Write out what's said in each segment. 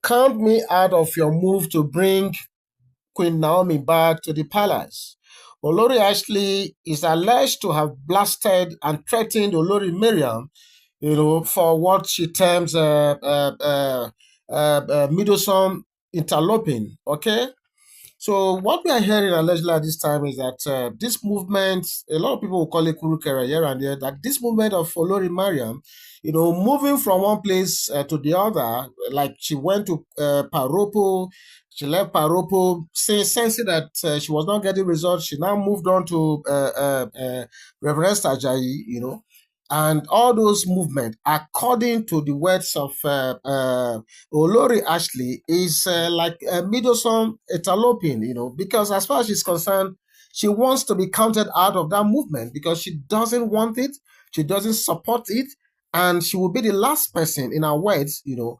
count me out of your move to bring Queen Naomi back to the palace. Olori Ashley is alleged to have blasted and threatened Olori Mariam, for what she terms meddlesome interloping. Okay, so what we are hearing allegedly at this time is that this movement, a lot of people will call it kurukera here and there, that this movement of Olori Mariam, moving from one place to the other, like she went to Paropo, she left Paropo, sensing that she was not getting results. She now moved on to Reverend Ajayi, and all those movements, according to the words of Olori Ashley, is like a middlesome interloping, because as far as she's concerned, she wants to be counted out of that movement because she doesn't want it, she doesn't support it, and she will be the last person, in her words, to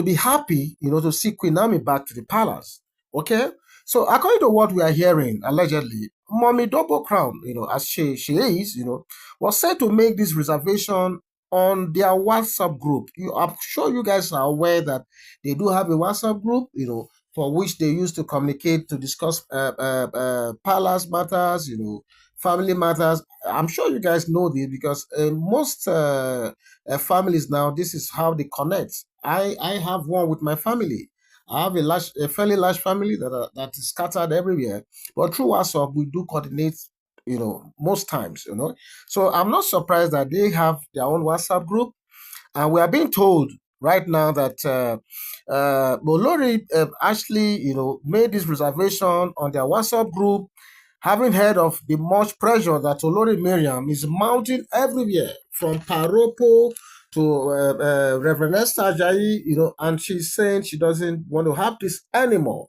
be happy, to see Queen Naomi back to the palace. Okay, so according to what we are hearing, allegedly, Mommy Double Crown, as she is, was said to make this reservation on their WhatsApp group. I'm sure you guys are aware that they do have a WhatsApp group, for which they used to communicate to discuss palace matters, family matters. I'm sure you guys know this because most families now, this is how they connect. I have one with my family. I have a fairly large family that is scattered everywhere, but through WhatsApp we do coordinate. Most times. So I'm not surprised that they have their own WhatsApp group, and we are being told right now that Olori actually, made this reservation on their WhatsApp group, having heard of the much pressure that Olori Mariam is mounting everywhere, from Paropo to Reverend Esther Ajayi, and she's saying she doesn't want to have this anymore.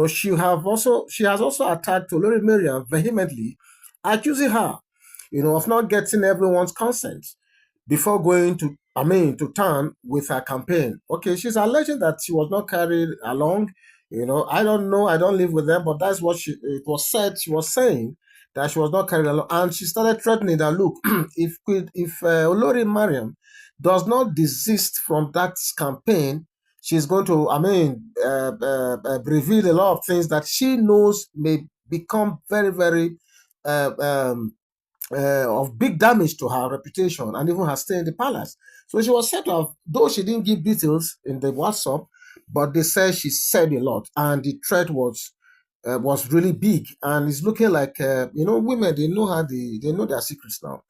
She has also attacked Olori Mariam vehemently, accusing her, of not getting everyone's consent before going to town with her campaign. Okay, she's alleging that she was not carried along. I don't know, I don't live with them, but that's what it was said. She was saying that she was not carried along, and she started threatening that, look, if Olori Mariam does not desist from that campaign, she's going to, reveal a lot of things that she knows may become very, very uh, um, of big damage to her reputation and even her stay in the palace. So she was said to have, though she didn't give details in the WhatsApp, but they said she said a lot, and the threat was really big, and it's looking like women, they know they know their secrets now,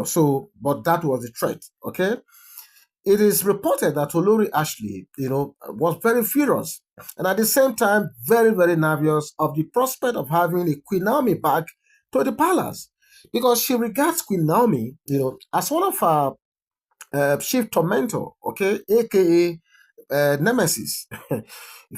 So, but that was the threat. Okay, it is reported that Olori Ashley, was very furious and at the same time very, very nervous of the prospect of having a Queen Naomi back to the palace, because she regards Queen Naomi, as one of her chief tormentor, okay, aka nemesis,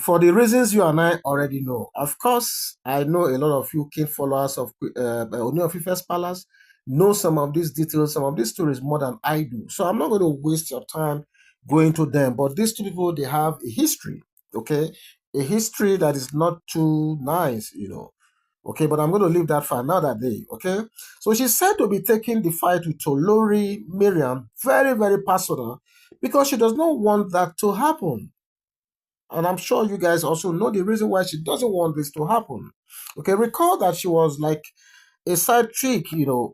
for the reasons you and I already know. Of course, I know a lot of you keen followers of Ooni of Ife's palace know some of these details, some of these stories more than I do. So I'm not going to waste your time going to them. But these two people, they have a history, okay, a history that is not too nice, Okay, but I'm going to leave that for another day. Okay, so she's said to be taking the fight with Olori Mariam very, very personal, because she does not want that to happen. And I'm sure you guys also know the reason why she doesn't want this to happen. Okay, recall that she was like a side chick,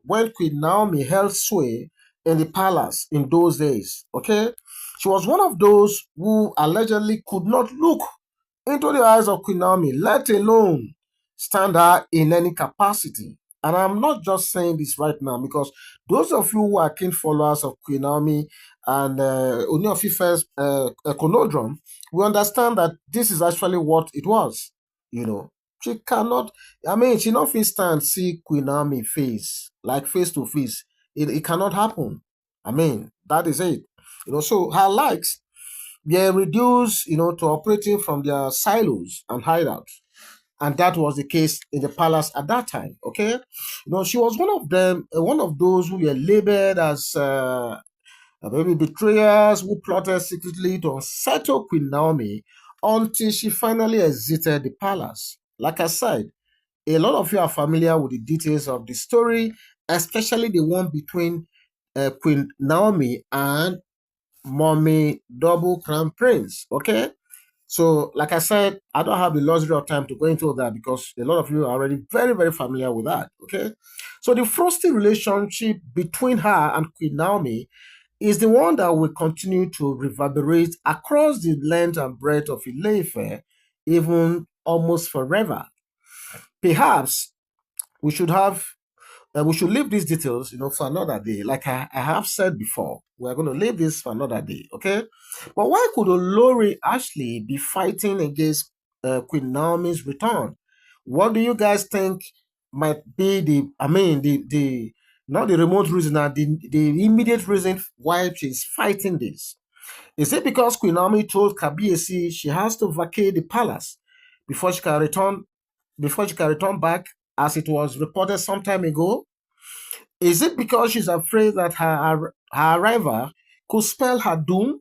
when Queen Naomi held sway in the palace in those days. Okay, she was one of those who allegedly could not look into the eyes of Queen Naomi, let alone stand her in any capacity. And I'm not just saying this right now, because those of you who are keen followers of Queen Naomi and Ooni of Ife's conundrum, we understand that this is actually what it was. She cannot, she not fit stand see Queen Naomi face, like face to face. It cannot happen. That is it. So her likes, they're reduced, to operating from their silos and hideouts. And that was the case in the palace at that time. Okay, she was one of them, one of those who were labeled as maybe betrayers who plotted secretly to unsettle Queen Naomi until she finally exited the palace. Like I said, a lot of you are familiar with the details of the story, especially the one between Queen Naomi and mommy double crown prince. Okay. So, like I said, I don't have the luxury of time to go into that because a lot of you are already very, very familiar with that. Okay. So, the frosty relationship between her and Queen Naomi is the one that will continue to reverberate across the length and breadth of Ileife, even almost forever. Perhaps we should have we should leave these details, for another day. Like I have said before, we're going to leave this for another day, okay? But why could Olori Ashley be fighting against Queen Naomi's return? What do you guys think might be the not the remote reason, the immediate reason why she's fighting this? Is it because Queen Naomi told Kabiesi she has to vacate the palace before she can return back, as it was reported some time ago? Is it because she's afraid that her arrival could spell her doom?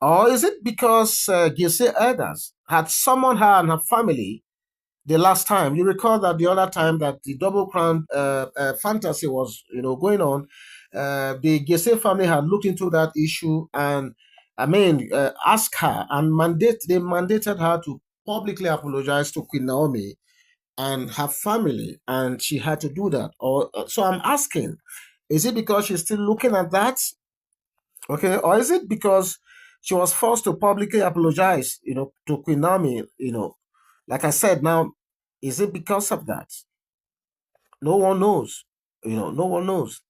Or is it because Gilse elders had summoned her and her family the last time? You recall that the other time that the double crown fantasy was going on, the Gilse family had looked into that issue and asked her and they mandated her to publicly apologize to Queen Naomi and her family, and she had to do that. Or so I'm asking, is it because she's still looking at that? Okay, or is it because she was forced to publicly apologize, to Queen Naomi? Like I said, now, is it because of that? No one knows. No one knows.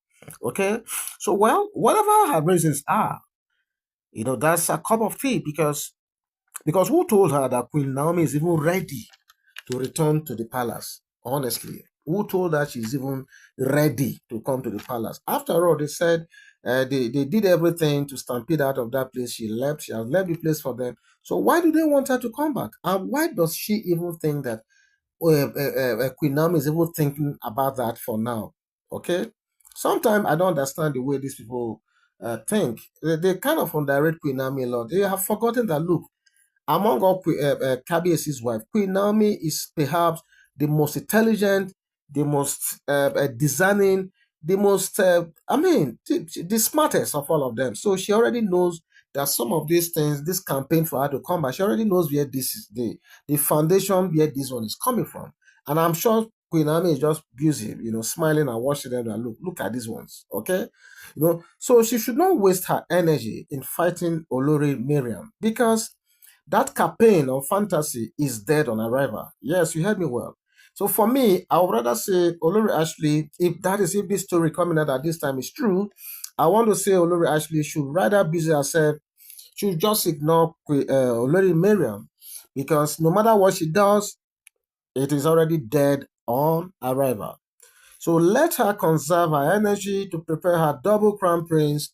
Okay, so well, whatever her reasons are, that's a cup of tea because who told her that Queen Naomi is even ready to return to the palace? Honestly, who told her she's even ready to come to the palace? After all, they said they did everything to stampede out of that place. She left. She has left the place for them. So why do they want her to come back? And why does she even think that Queen Naomi is even thinking about that for now? Okay. Sometimes I don't understand the way these people think. They kind of underrate Queen Naomi a lot. They have forgotten that, look, among all Kabiesi's wife, Queen Naomi is perhaps the most intelligent, the most discerning, the most, the smartest of all of them. So she already knows that some of these things, this campaign for her to come back, she already knows where this is the foundation where this one is coming from. And I'm sure Queen Naomi is just busy, smiling and watching them and look at these ones, okay? So she should not waste her energy in fighting Olori Mariam because that campaign of fantasy is dead on arrival. Yes, you heard me well. So for me, I would rather say Olori Ashley, if this story coming out at this time is true, I want to say Olori Ashley should rather busy herself, should just ignore Olori Mariam, because no matter what she does, it is already dead on arrival. So let her conserve her energy to prepare her double crown prince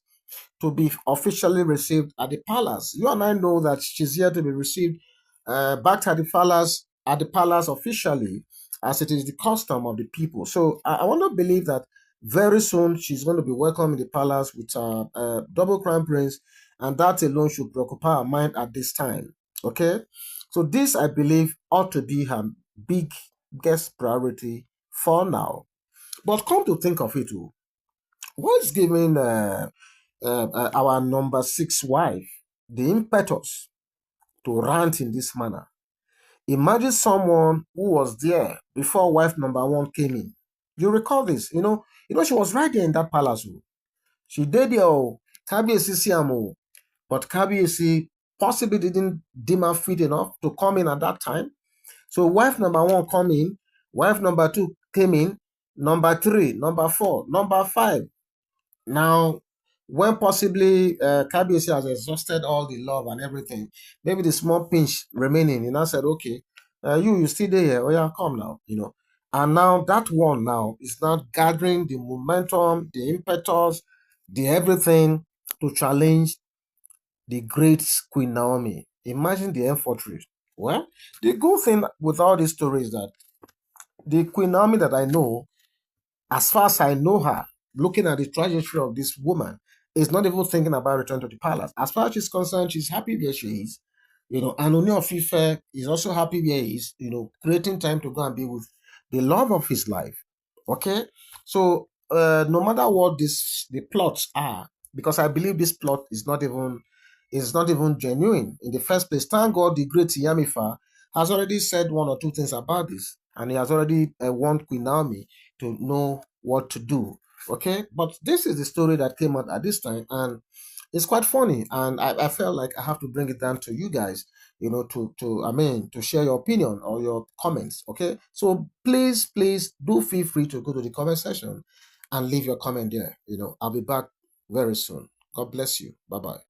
to be officially received at the palace. You and I know that she's here to be received back at the palace officially, as it is the custom of the people. So I want to believe that very soon she's going to be welcome in the palace with double crown prince, and that alone should preoccupy her mind at this time. Okay, so this I believe ought to be her biggest priority for now. But come to think of it, what's giving our number six wife the impetus to rant in this manner? Imagine someone who was there before wife number one came in. You recall this? She was right there in that palace. She did there, Kabiesi Siamo, but Kabiesi possibly didn't deem her fit enough to come in at that time. So wife number one come in, wife number two came in, number three, number four, number five. Now, when possibly Kabiyesi has exhausted all the love and everything, maybe the small pinch remaining, said, okay, you still there, oh yeah, come now. And now that one now is now gathering the momentum, the impetus, the everything to challenge the great Queen Naomi. Imagine the infantry. Well, the good thing with all these stories is that the Queen Naomi that I know, as far as I know her, looking at the trajectory of this woman, is not even thinking about return to the palace. As far as she's concerned, she's happy where she is. And Ooni of Ife is also happy where he is, creating time to go and be with the love of his life. Okay? So no matter what the plots are, because I believe this plot is not even genuine in the first place. Thank God the great Yamifa has already said one or two things about this, and he has already warned Queen Naomi to know what to do. Okay, but this is the story that came out at this time, and it's quite funny, and I felt like I have to bring it down to you guys, to share your opinion or your comments. Okay, so please do feel free to go to the comment section and leave your comment there. I'll be back very soon. God bless you. Bye bye.